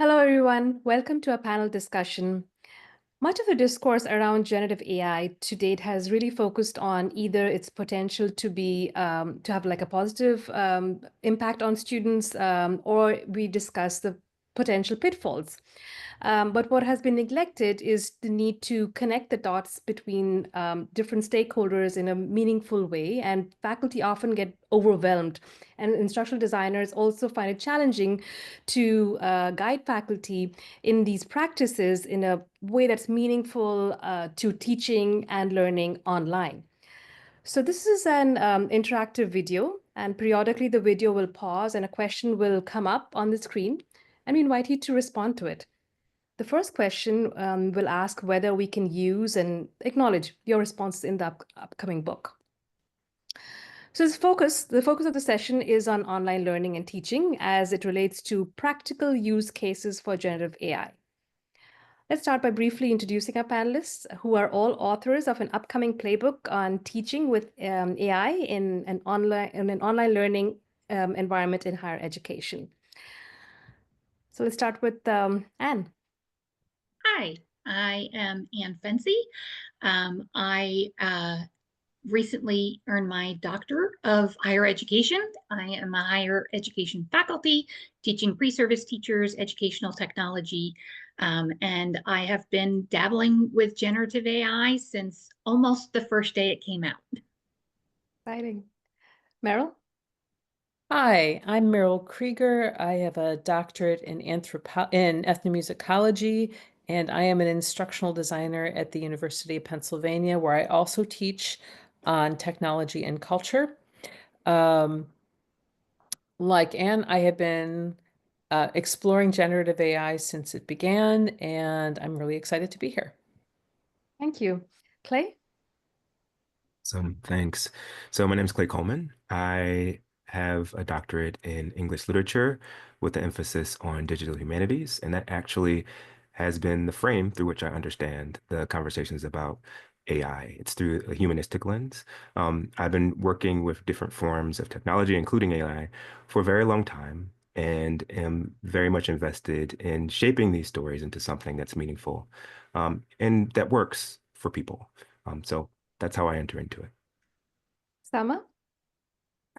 Hello, everyone. Welcome to our panel discussion. Much of the discourse around generative AI to date has really focused on either its potential to be to have like a positive impact on students, or we discuss the potential pitfalls. But what has been neglected is the need to connect the dots between different stakeholders in a meaningful way, and faculty often get overwhelmed. And instructional designers also find it challenging to guide faculty in these practices in a way that's meaningful to teaching and learning online. So this is an interactive video, and periodically the video will pause and a question will come up on the screen, and we invite you to respond to it. The first question will ask whether we can use and acknowledge your responses in the upcoming book. So the focus of the session is on online learning and teaching as it relates to practical use cases for generative AI. Let's start by briefly introducing our panelists, who are all authors of an upcoming playbook on teaching with AI in an online learning environment in higher education. So let's start with Anne. Hi, I am Ann Fency. I recently earned my Doctor of Higher Education. I am a higher education faculty teaching pre-service teachers educational technology, and I have been dabbling with generative AI since almost the first day it came out. Exciting. Meryl? Hi, I'm Meryl Krieger. I have a doctorate in ethnomusicology, and I am an instructional designer at the University of Pennsylvania, where I also teach on technology and culture. Like Anne, I have been exploring generative AI since it began, and I'm really excited to be here. Thank you. Clay? Thanks. So my name is Clay Coleman. I have a doctorate in English literature with an emphasis on digital humanities, and that actually has been the frame through which I understand the conversations about AI. It's through a humanistic lens. I've been working with different forms of technology, including AI, for a very long time, and am very much invested in shaping these stories into something that's meaningful, and that works for people. So that's how I enter into it. Sama?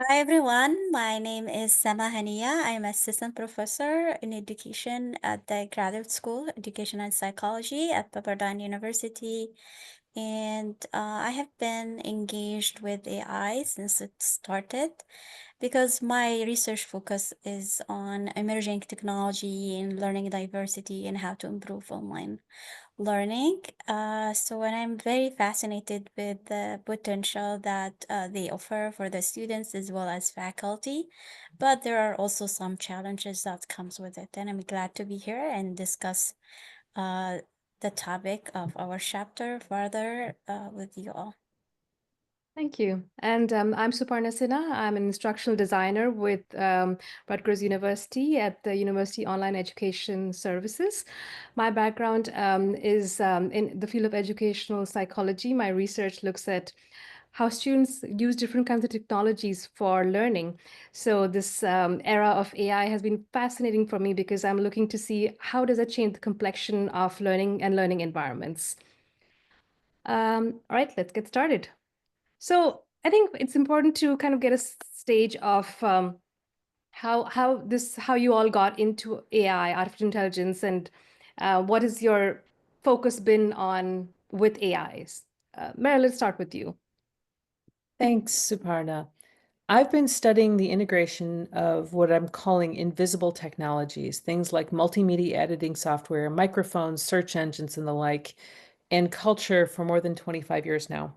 Hi everyone, my name is Sama Hania. I'm assistant professor in education at the graduate school, education and psychology at Pepperdine University. And I have been engaged with AI since it started because my research focus is on emerging technology and learning diversity and how to improve online learning. And I'm very fascinated with the potential that they offer for the students as well as faculty. But there are also some challenges that comes with it. And I'm glad to be here and discuss uh, the topic of our chapter further with you all. Thank you. And I'm Suparna Sinha. I'm an instructional designer with Rutgers University at the University Online Education Services. My background is in the field of educational psychology. My research looks at how students use different kinds of technologies for learning. So this era of AI has been fascinating for me because I'm looking to see how does it change the complexion of learning and learning environments. All right, let's get started. So I think it's important to kind of get a stage of how you all got into AI, artificial intelligence, and what has your focus been on with AIs? Meryl, let's start with you. Thanks, Suparna. I've been studying the integration of what I'm calling invisible technologies, things like multimedia editing software, microphones, search engines, and the like, and culture for more than 25 years now.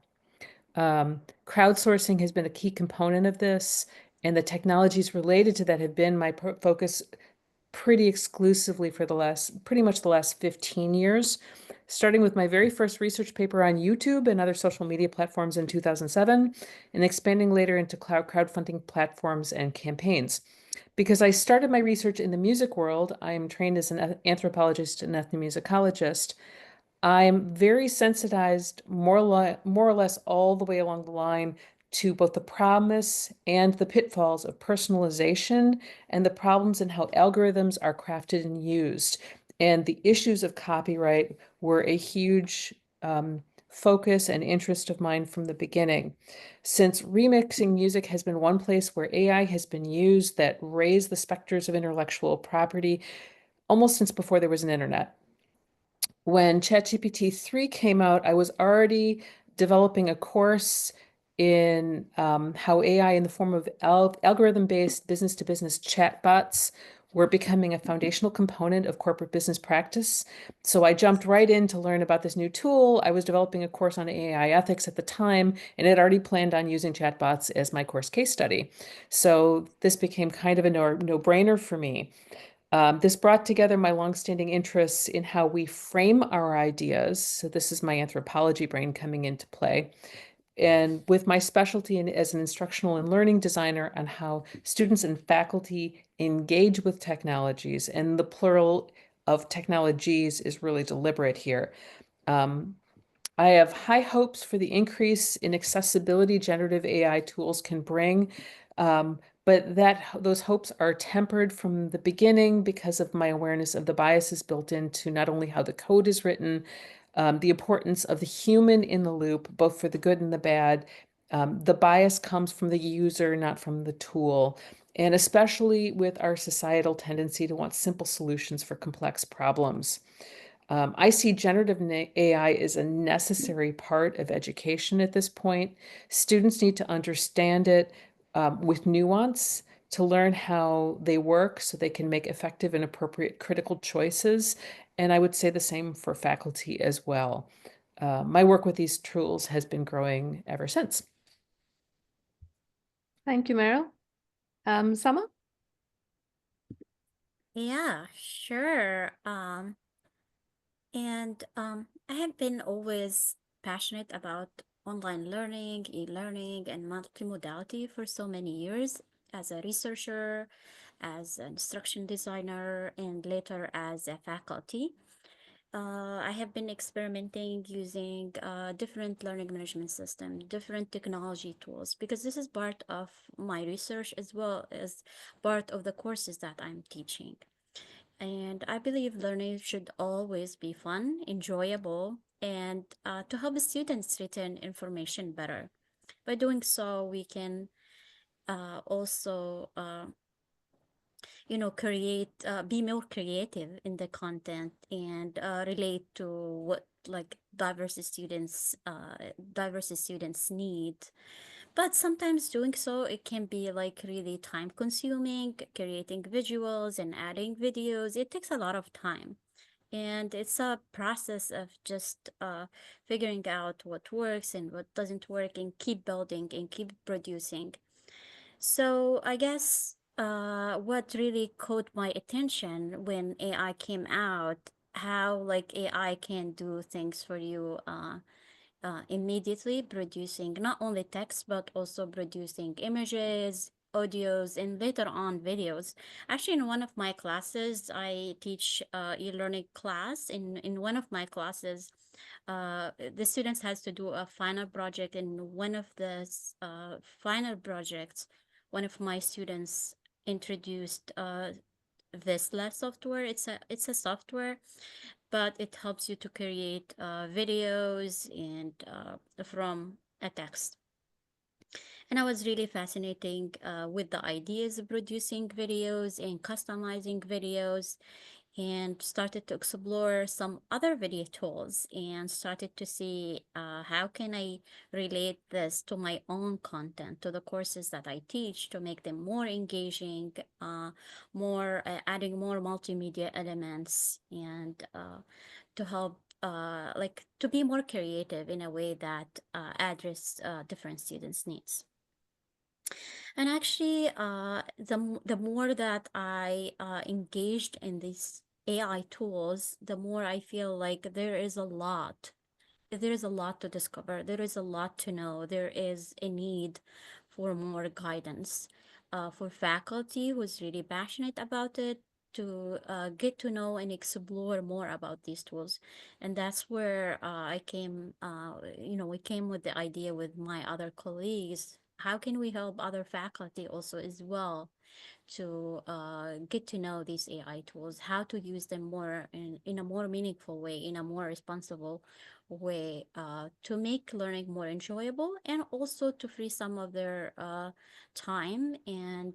Crowdsourcing has been a key component of this, and the technologies related to that have been my focus pretty exclusively for pretty much the last 15 years, starting with my very first research paper on YouTube and other social media platforms in 2007, and expanding later into crowdfunding platforms and campaigns. Because I started my research in the music world, I'm trained as an anthropologist and ethnomusicologist. I'm very sensitized more or less all the way along the line to both the promise and the pitfalls of personalization and the problems in how algorithms are crafted and used. And the issues of copyright were a huge focus and interest of mine from the beginning. Since remixing music has been one place where AI has been used that raised the specters of intellectual property almost since before there was an internet. When ChatGPT 3 came out, I was already developing a course in how AI in the form of algorithm-based business-to-business chatbots were becoming a foundational component of corporate business practice. So I jumped right in to learn about this new tool. I was developing a course on AI ethics at the time, and had already planned on using chatbots as my course case study. So this became kind of a no-brainer for me. This brought together my longstanding interests in how we frame our ideas. So this is my anthropology brain coming into play. And with my specialty as an instructional and learning designer on how students and faculty engage with technologies, and the plural of technologies is really deliberate here. I have high hopes for the increase in accessibility generative AI tools can bring, but those hopes are tempered from the beginning because of my awareness of the biases built into not only how the code is written, the importance of the human in the loop, both for the good and the bad. The bias comes from the user, not from the tool, and especially with our societal tendency to want simple solutions for complex problems. I see generative AI as a necessary part of education at this point. Students need to understand it with nuance to learn how they work so they can make effective and appropriate critical choices. And I would say the same for faculty as well. My work with these tools has been growing ever since. Thank you, Meryl. Sama? Yeah, sure. I have been always passionate about online learning, e-learning, and multimodality for so many years as a researcher, as an instruction designer, and later as a faculty. I have been experimenting using different learning management system, different technology tools, because this is part of my research as well as part of the courses that I'm teaching. And I believe learning should always be fun, enjoyable, and to help students retain information better. By doing so, we can also create be more creative in the content and relate to what like diverse students need. But sometimes doing so, it can be like really time consuming. Creating visuals and adding videos, it takes a lot of time, and it's a process of just figuring out what works and what doesn't work, and keep building and keep producing. So I guess what really caught my attention when AI came out, how like AI can do things for you immediately, producing not only text but also producing images, audios, and later on videos. Actually, in one of my classes, I teach e-learning class. In one of my classes, the students has to do a final project. In one of the final projects, one of my students introduced Visla software. It's a software, but it helps you to create videos and from a text. And I was really fascinating with the ideas of producing videos and customizing videos, and started to explore some other video tools and started to see how can I relate this to my own content, to the courses that I teach, to make them more engaging, more adding more multimedia elements, and to help like to be more creative in a way that address different students' needs. And actually, the more that I engaged in these AI tools, the more I feel like there is a lot. There is a lot to discover. There is a lot to know. There is a need for more guidance for faculty who's really passionate about it, to get to know and explore more about these tools. And that's where I came, we came with the idea with my other colleagues how can we help other faculty also as well to get to know these AI tools, how to use them more in a more meaningful way, in a more responsible way, to make learning more enjoyable, and also to free some of their time and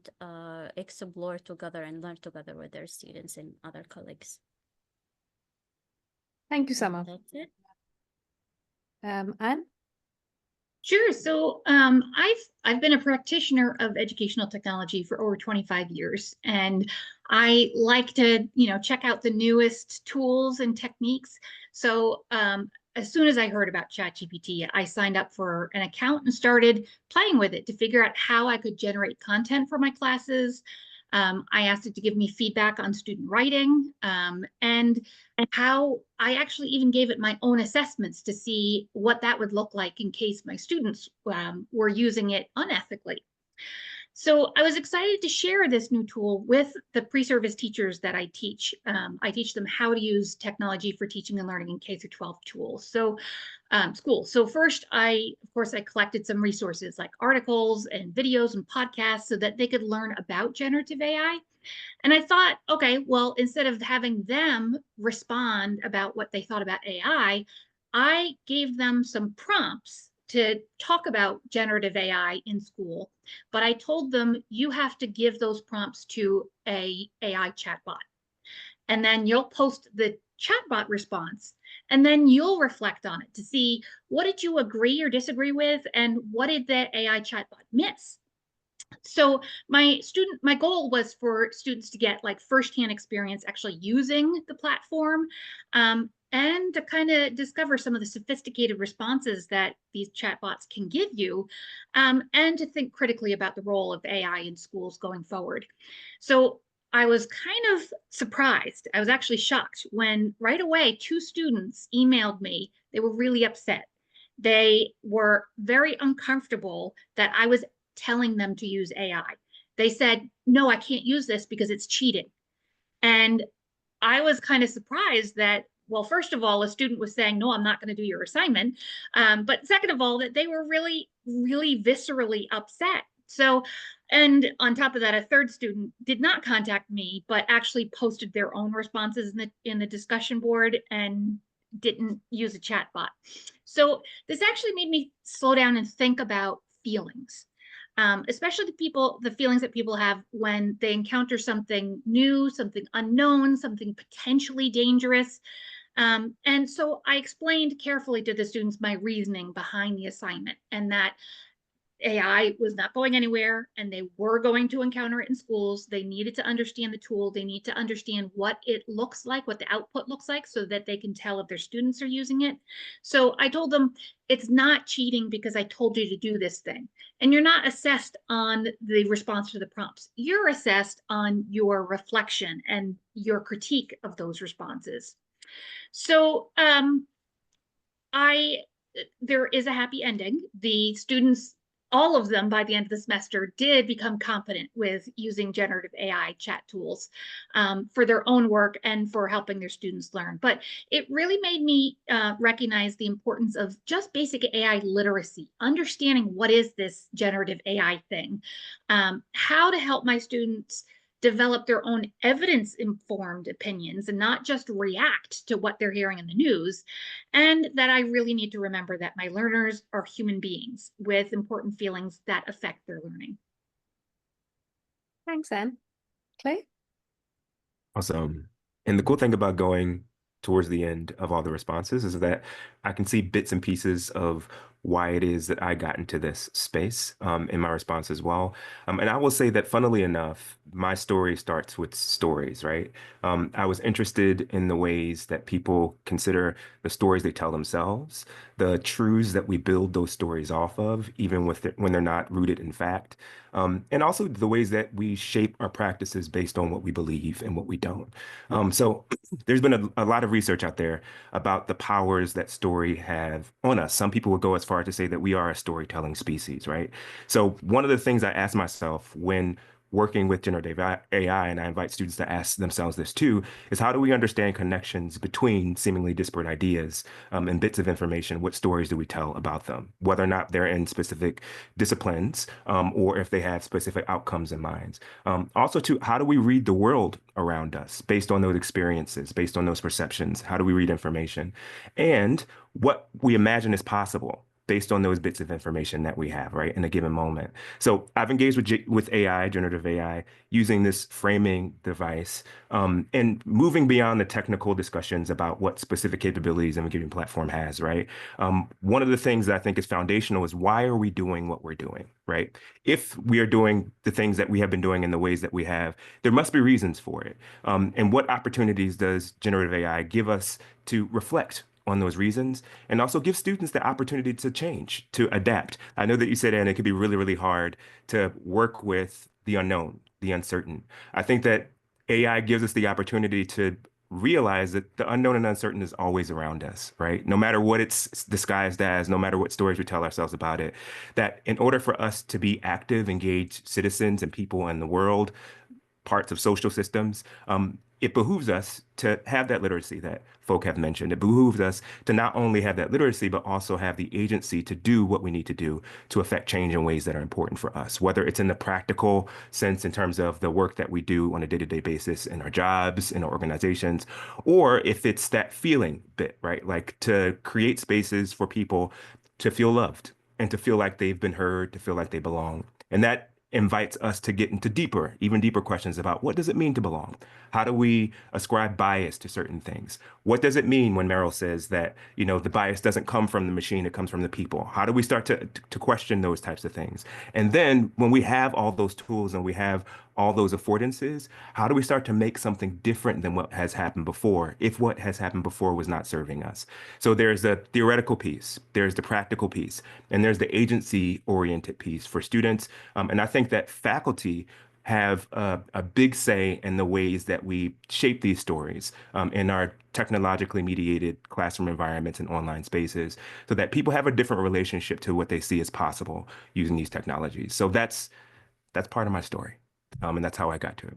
explore together and learn together with their students and other colleagues. Thank you, And Sama. that's it. Anne? Sure. So I've been a practitioner of educational technology for over 25 years, and I like to check out the newest tools and techniques. So as soon as I heard about ChatGPT, I signed up for an account and started playing with it to figure out how I could generate content for my classes. I asked it to give me feedback on student writing, and how I actually even gave it my own assessments to see what that would look like in case my students were using it unethically. So I was excited to share this new tool with the pre-service teachers that I teach. I teach them how to use technology for teaching and learning in K through 12 tools. So schools. So first, of course, I collected some resources like articles and videos and podcasts so that they could learn about generative AI. And I thought, okay, well, instead of having them respond about what they thought about AI, I gave them some prompts to talk about generative AI in school. But I told them, you have to give those prompts to a AI chatbot. And then you'll post the chatbot response. And then you'll reflect on it to see, what did you agree or disagree with? And what did the AI chatbot miss? So my goal was for students to get like firsthand experience actually using the platform, and to kind of discover some of the sophisticated responses that these chatbots can give you, and to think critically about the role of AI in schools going forward. So I was kind of surprised. I was actually shocked when right away 2 students emailed me. They were really upset. They were very uncomfortable that I was telling them to use AI. They said, no, I can't use this because it's cheating. And I was kind of surprised that, well, first of all, a student was saying, no, I'm not going to do your assignment. But second of all, that they were really, really viscerally upset. So, and on top of that, a third student did not contact me, but actually posted their own responses in the discussion board and didn't use a chat bot. So this actually made me slow down and think about feelings. Especially the feelings that people have when they encounter something new, something unknown, something potentially dangerous. And so I explained carefully to the students my reasoning behind the assignment, and that AI was not going anywhere and they were going to encounter it in schools. They needed to understand the tool. They need to understand what it looks like, what the output looks like, so that they can tell if their students are using it. So I told them, it's not cheating because I told you to do this thing. And you're not assessed on the response to the prompts. You're assessed on your reflection and your critique of those responses. So there is a happy ending. The students, all of them by the end of the semester, did become competent with using generative AI chat tools for their own work and for helping their students learn. But it really made me recognize the importance of just basic AI literacy, understanding what is this generative AI thing, how to help my students develop their own evidence-informed opinions and not just react to what they're hearing in the news, and that I really need to remember that my learners are human beings with important feelings that affect their learning. Thanks, Anne. Clay? Awesome. And the cool thing about going towards the end of all the responses is that I can see bits and pieces of why it is that I got into this space in my response as well. And I will say that, funnily enough, my story starts with stories, right? I was interested in the ways that people consider the stories they tell themselves, the truths that we build those stories off of, even when they're not rooted in fact, and also the ways that we shape our practices based on what we believe and what we don't. So there's been a lot of research out there about the powers that story have on us. Some people would go as far as to say that we are a storytelling species, right? So one of the things I asked myself when working with generative AI, and I invite students to ask themselves this too, is how do we understand connections between seemingly disparate ideas and bits of information? What stories do we tell about them, whether or not they're in specific disciplines or if they have specific outcomes in mind? Also, too, how do we read the world around us based on those experiences, based on those perceptions? How do we read information? And what we imagine is possible based on those bits of information that we have, right, in a given moment. So I've engaged with AI, generative AI, using this framing device and moving beyond the technical discussions about what specific capabilities a given platform has, right? One of the things that I think is foundational is why are we doing what we're doing, right? If we are doing the things that we have been doing in the ways that we have, there must be reasons for it. And what opportunities does generative AI give us to reflect on those reasons and also give students the opportunity to change, to adapt? I know that you said, Anne, it could be really, really hard to work with the unknown, the uncertain. I think that AI gives us the opportunity to realize that the unknown and uncertain is always around us, right? No matter what it's disguised as, no matter what stories we tell ourselves about it, that in order for us to be active, engaged citizens and people in the world, parts of social systems, it behooves us to have that literacy that folk have mentioned. It behooves us to not only have that literacy, but also have the agency to do what we need to do to affect change in ways that are important for us, whether it's in the practical sense in terms of the work that we do on a day-to-day basis in our jobs, in our organizations, or if it's that feeling bit, right? Like to create spaces for people to feel loved and to feel like they've been heard, to feel like they belong. And that invites us to get into deeper, even deeper questions about what does it mean to belong? How do we ascribe bias to certain things? What does it mean when Merrill says that, you know, the bias doesn't come from the machine, it comes from the people? How do we start to question those types of things? And then when we have all those tools and we have all those affordances, how do we start to make something different than what has happened before, if what has happened before was not serving us? So there's the theoretical piece, there's the practical piece, and there's the agency-oriented piece for students. And I think that faculty have a big say in the ways that we shape these stories in our technologically mediated classroom environments and online spaces so that people have a different relationship to what they see as possible using these technologies. So that's part of my story. And that's how I got to it.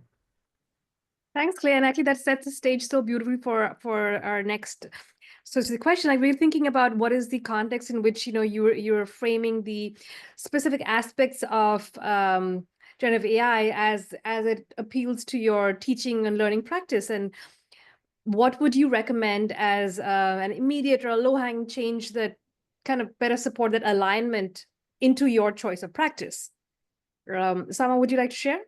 Thanks, Claire. And actually, that sets the stage so beautifully for our next. So it's the question, like we're thinking about what is the context in which you're framing the specific aspects of generative AI as it appeals to your teaching and learning practice, and what would you recommend as an immediate or a low-hanging change that kind of better support that alignment into your choice of practice? Sama, would you like to share?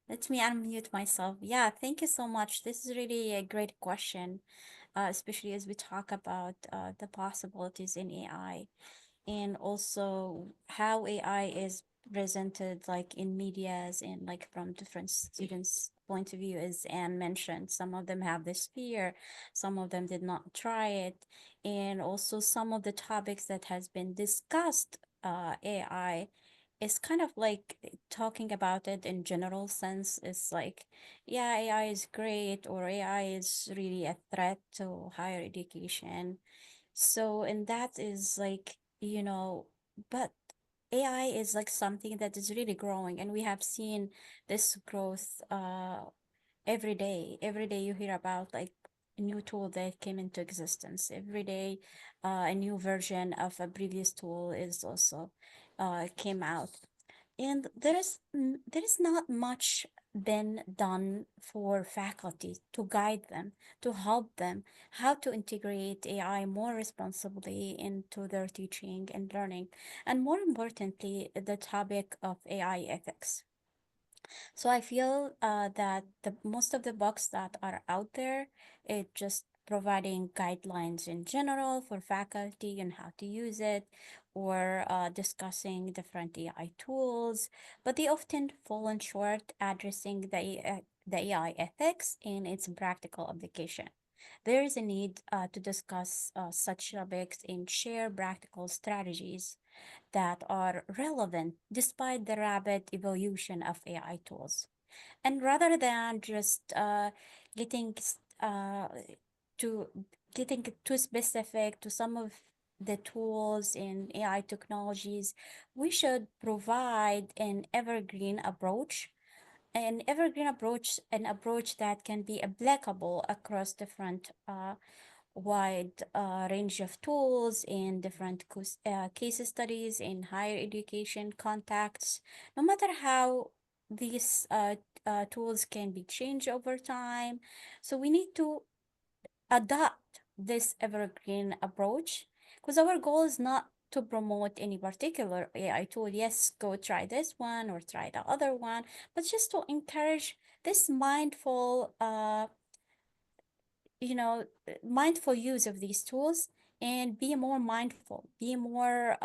Let me unmute myself. Yeah, thank you so much. This is really a great question, especially as we talk about the possibilities in AI and also how AI is presented like in medias and like from different students' point of view. As Anne mentioned, some of them have this fear, some of them did not try it, and also some of the topics that has been discussed AI is kind of like talking about it in general sense. It's like, yeah, AI is great, or AI is really a threat to higher education. So, and that is like, but AI is like something that is really growing, and we have seen this growth every day. Every day you hear about like a new tool that came into existence. Every day a new version of a previous tool is also came out. And there is not much been done for faculty to guide them, to help them how to integrate AI more responsibly into their teaching and learning, and more importantly, the topic of AI ethics. So I feel that the most of the books that are out there, it just providing guidelines in general for faculty and how to use it, or discussing different AI tools, but they often fall in short addressing the AI ethics in its practical application. There is a need to discuss such topics and share practical strategies that are relevant despite the rapid evolution of AI tools. And rather than just getting uh, to getting too specific to some of the tools in AI technologies, we should provide an evergreen approach. An evergreen approach, an approach that can be applicable across different wide range of tools in different case studies in higher education contexts, no matter how these tools can be changed over time. So we need to adopt this evergreen approach because our goal is not to promote any particular AI tool. Yes, go try this one or try the other one, but just to encourage this mindful use of these tools and be more mindful, be more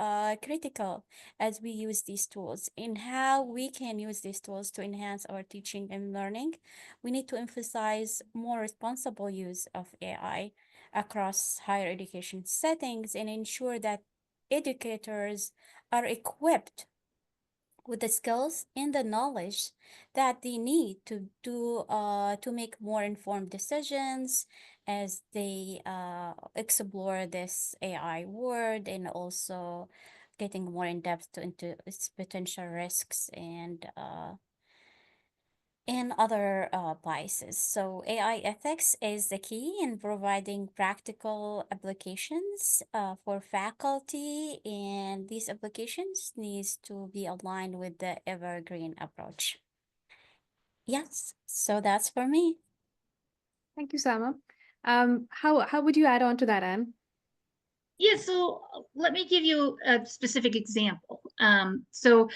critical as we use these tools in how we can use these tools to enhance our teaching and learning. We need to emphasize more responsible use of AI across higher education settings and ensure that educators are equipped with the skills and the knowledge that they need to make more informed decisions as they explore this AI world, and also getting more in depth into its potential risks and other biases. So AI ethics is the key in providing practical applications for faculty, and these applications needs to be aligned with the evergreen approach. Yes, so that's for me. Thank you, Sama. How would you add on to that, Anne? Yeah, so let me give you a specific example. So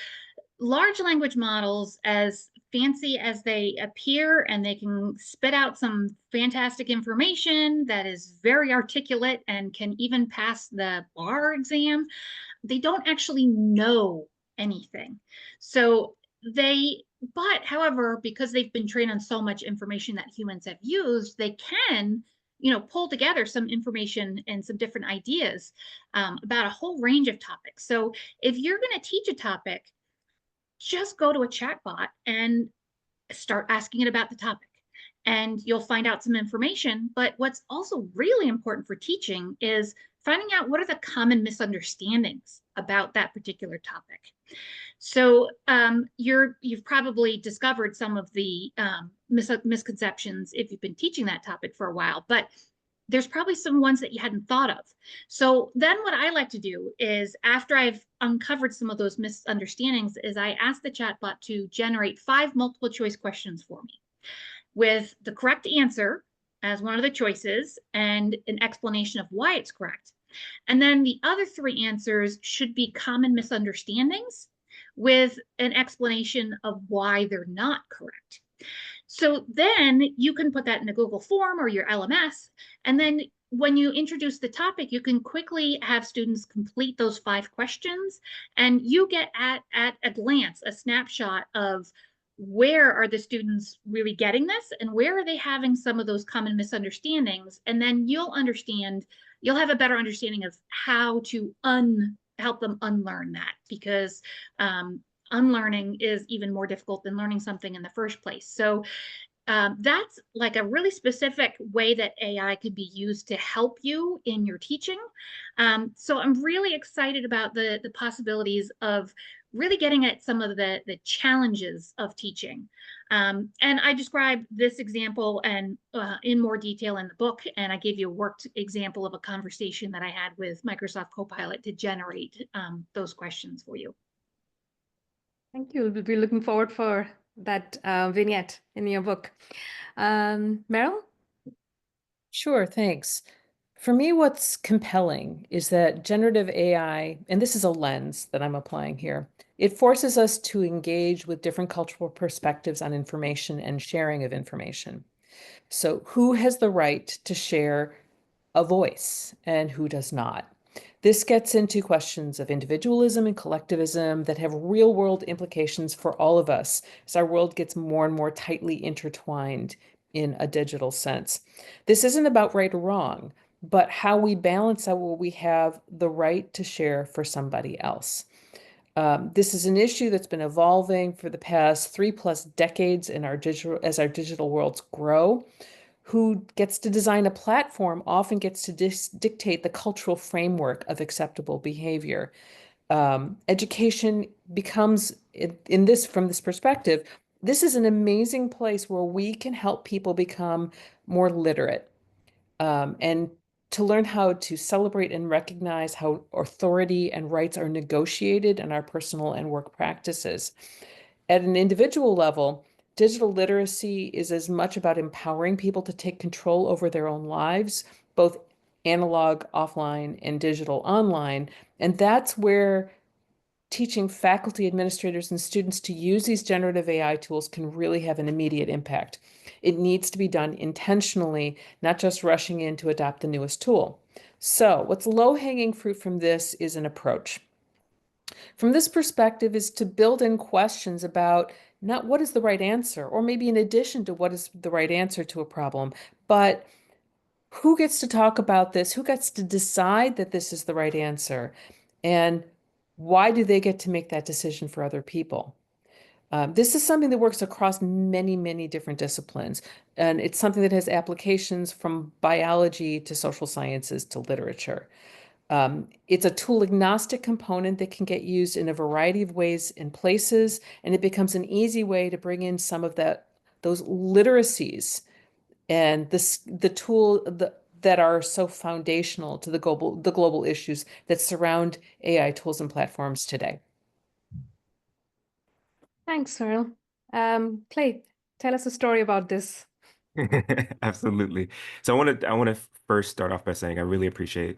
large language models, as fancy as they appear, and they can spit out some fantastic information that is very articulate and can even pass the bar exam, they don't actually know anything. So but however, because they've been trained on so much information that humans have used, they can, pull together some information and some different ideas about a whole range of topics. So if you're going to teach a topic, just go to a chatbot and start asking it about the topic, and you'll find out some information. But what's also really important for teaching is finding out what are the common misunderstandings about that particular topic. So you've probably discovered some of the misconceptions if you've been teaching that topic for a while, but there's probably some ones that you hadn't thought of. So then what I like to do is, after I've uncovered some of those misunderstandings, is I ask the chatbot to generate 5 multiple choice questions for me with the correct answer as one of the choices and an explanation of why it's correct. And then the other 3 answers should be common misunderstandings with an explanation of why they're not correct. So then you can put that in a Google form or your LMS. And then when you introduce the topic, you can quickly have students complete those 5 questions, and you get at a glance a snapshot of where are the students really getting this and where are they having some of those common misunderstandings. And then you'll have a better understanding of how to help them unlearn that, because unlearning is even more difficult than learning something in the first place. So that's like a really specific way that AI could be used to help you in your teaching. So I'm really excited about the possibilities of really getting at some of the challenges of teaching. And I described this example and in more detail in the book, and I gave you a worked example of a conversation that I had with Microsoft Copilot to generate those questions for you. Thank you. We'll be looking forward for that vignette in your book. Meryl? Sure, thanks. For me, what's compelling is that generative AI, and this is a lens that I'm applying here, it forces us to engage with different cultural perspectives on information and sharing of information. So who has the right to share a voice and who does not? This gets into questions of individualism and collectivism that have real world implications for all of us as our world gets more and more tightly intertwined in a digital sense. This isn't about right or wrong, but how we balance out what we have the right to share for somebody else. This is an issue that's been evolving for the past 3+ decades in as our digital worlds grow. who gets to design a platform often gets to dictate the cultural framework of acceptable behavior. Education becomes, in this, from this perspective, this is an amazing place where we can help people become more literate, and to learn how to celebrate and recognize how authority and rights are negotiated in our personal and work practices. At an individual level, digital literacy is as much about empowering people to take control over their own lives, both analog, offline, and digital online. And that's where teaching faculty, administrators, and students to use these generative AI tools can really have an immediate impact. It needs to be done intentionally, not just rushing in to adopt the newest tool. So what's low-hanging fruit from this is an approach. From this perspective is to build in questions about not what is the right answer, or maybe in addition to what is the right answer to a problem, but who gets to talk about this? Who gets to decide that this is the right answer? And why do they get to make that decision for other people? This is something that works across many, many different disciplines. And it's something that has applications from biology to social sciences to literature. It's a tool agnostic component that can get used in a variety of ways and places, and it becomes an easy way to bring in some of those literacies and the tool that are so foundational to the global issues that surround AI tools and platforms today. Thanks, Cyril. Clay, tell us a story about this. Absolutely. So I want to first start off by saying I really appreciate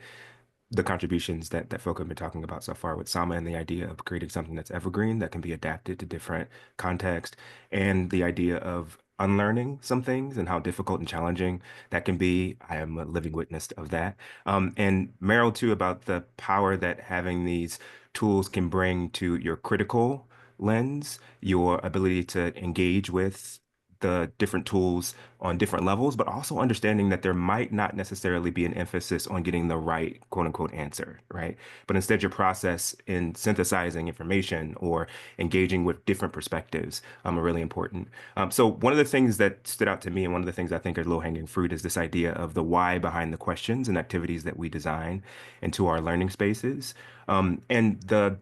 the contributions that folk have been talking about so far with Sama, and the idea of creating something that's evergreen that can be adapted to different contexts, and the idea of unlearning some things and how difficult and challenging that can be. I am a living witness of that. And Meryl too, about the power that having these tools can bring to your critical lens, your ability to engage with the different tools on different levels, but also understanding that there might not necessarily be an emphasis on getting the right quote unquote answer, right? But instead, your process in synthesizing information or engaging with different perspectives are really important. So one of the things that stood out to me, and one of the things I think are low-hanging fruit, is this idea of the why behind the questions and activities that we design into our learning spaces. And the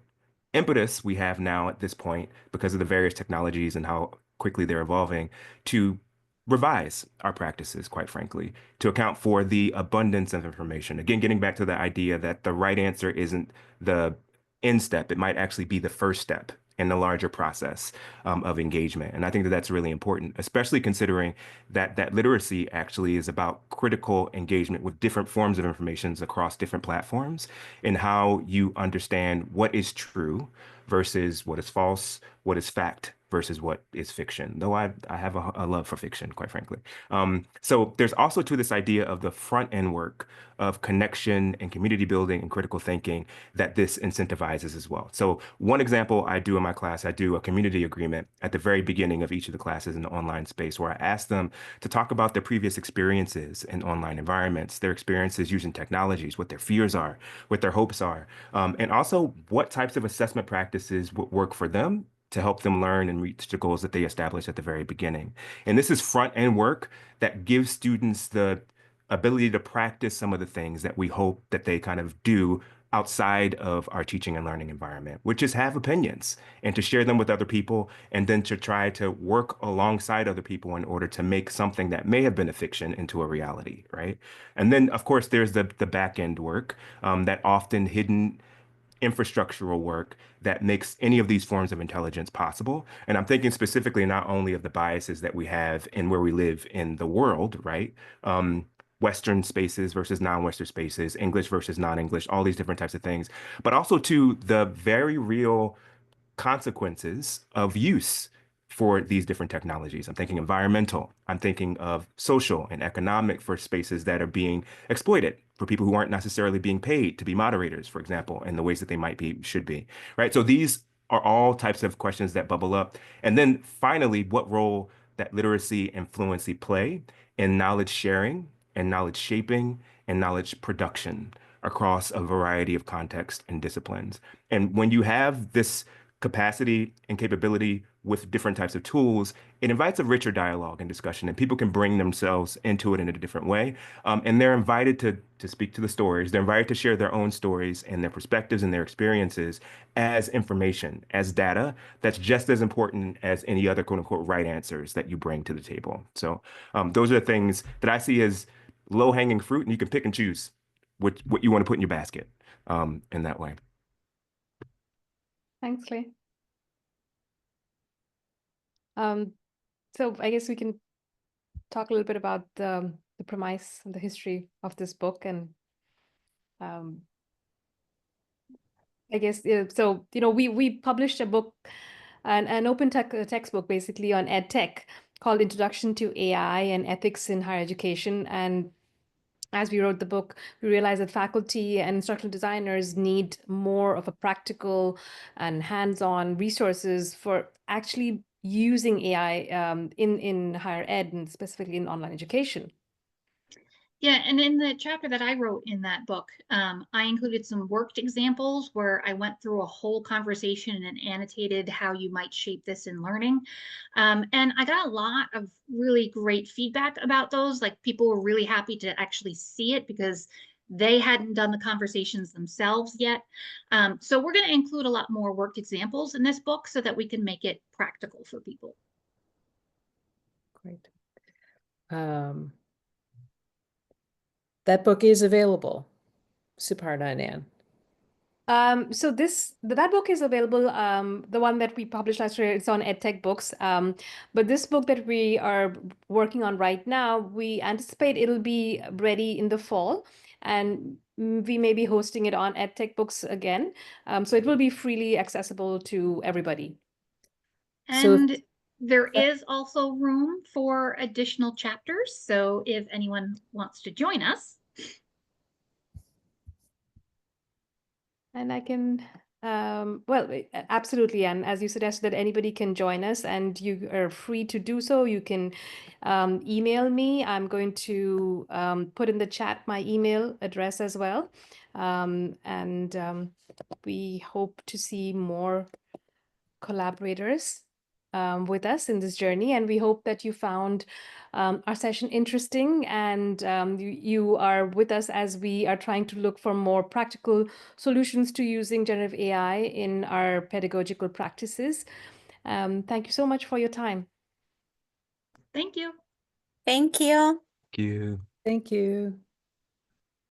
impetus we have now at this point, because of the various technologies and how quickly they're evolving, to revise our practices, quite frankly, to account for the abundance of information. Again, getting back to the idea that the right answer isn't the end step, it might actually be the first step in the larger process of engagement. And I think that that's really important, especially considering that literacy actually is about critical engagement with different forms of information across different platforms, and how you understand what is true versus what is false, what is fact versus what is fiction, though I have a love for fiction, quite frankly. So there's also to this idea of the front end work of connection and community building and critical thinking that this incentivizes as well. So one example I do in my class, I do a community agreement at the very beginning of each of the classes in the online space, where I ask them to talk about their previous experiences in online environments, their experiences using technologies, what their fears are, what their hopes are, and also what types of assessment practices would work for them to help them learn and reach the goals that they established at the very beginning. And this is front end work that gives students the ability to practice some of the things that we hope that they kind of do outside of our teaching and learning environment, which is have opinions and to share them with other people, and then to try to work alongside other people in order to make something that may have been a fiction into a reality, right? And then, of course, there's the back end work, that often hidden infrastructural work that makes any of these forms of intelligence possible. And I'm thinking specifically not only of the biases that we have in where we live in the world, right? Western spaces versus non-Western spaces, English versus non-English, all these different types of things, but also to the very real consequences of use for these different technologies. I'm thinking environmental. I'm thinking of social and economic for spaces that are being exploited for people who aren't necessarily being paid to be moderators, for example, in the ways that they might be, should be, right? So these are all types of questions that bubble up. And then finally, what role that literacy and fluency play in knowledge sharing and knowledge shaping and knowledge production across a variety of contexts and disciplines. And when you have this capacity and capability with different types of tools, it invites a richer dialogue and discussion, and people can bring themselves into it in a different way. And they're invited to speak to the stories. They're invited to share their own stories and their perspectives and their experiences as information, as data that's just as important as any other quote unquote right answers that you bring to the table. So those are the things that I see as low-hanging fruit, and you can pick and choose what you want to put in your basket in that way. Thanks, Clay. So I guess we can talk a little bit about the premise and the history of this book. And I guess, so, we published a book, an open textbook basically on ed tech called Introduction to AI and Ethics in Higher Education. And as we wrote the book, we realized that faculty and instructional designers need more of a practical and hands-on resources for actually using AI in higher ed and specifically in online education. Yeah, and in the chapter that I wrote in that book, I included some worked examples where I went through a whole conversation and annotated how you might shape this in learning. And I got a lot of really great feedback about those. Like, people were really happy to actually see it because they hadn't done the conversations themselves yet. So we're going to include a lot more worked examples in this book so that we can make it practical for people. Great. That book is available. Suparna and Ann. So that book is available. The one that we published last year, it's on EdTech Books. But this book that we are working on right now, we anticipate it'll be ready in the fall, and we may be hosting it on EdTech Books again. So it will be freely accessible to everybody. And there is also room for additional chapters. So if anyone wants to join us. And I can, well, absolutely. And as you suggested, that anybody can join us, and you are free to do so. You can email me. I'm going to put in the chat my email address as well. And we hope to see more collaborators with us in this journey. And we hope that you found our session interesting, and you are with us as we are trying to look for more practical solutions to using generative AI in our pedagogical practices. Thank you so much for your time. Thank you. Thank you. Thank you. Thank you.